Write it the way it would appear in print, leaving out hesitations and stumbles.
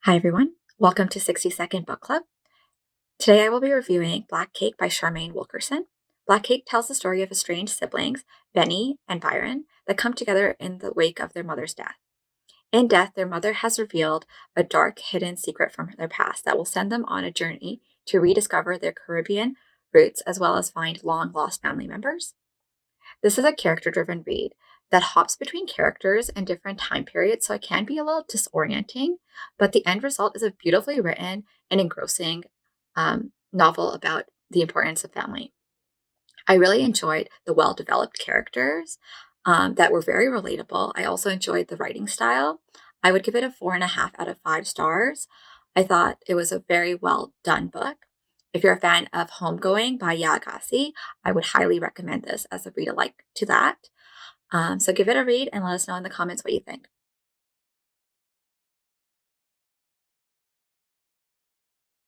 Hi, everyone. Welcome to 60-Second Book Club. Today I will be reviewing Black Cake by Charmaine Wilkerson. Black Cake tells the story of estranged siblings, Benny and Byron, that come together in the wake of their mother's death. In death, their mother has revealed a dark, hidden secret from their past that will send them on a journey to rediscover their Caribbean roots as well as find long lost family members. This is a character-driven read that hops between characters and different time periods, so it can be a little disorienting, but the end result is a beautifully written and engrossing novel about the importance of family. I really enjoyed the well-developed characters that were very relatable. I also enjoyed the writing style. I would give it a 4.5 out of 5 stars. I thought it was a very well done book. If you're a fan of Homegoing by Yagasi, I would highly recommend this as a read alike to that. So give it a read and let us know in the comments what you think.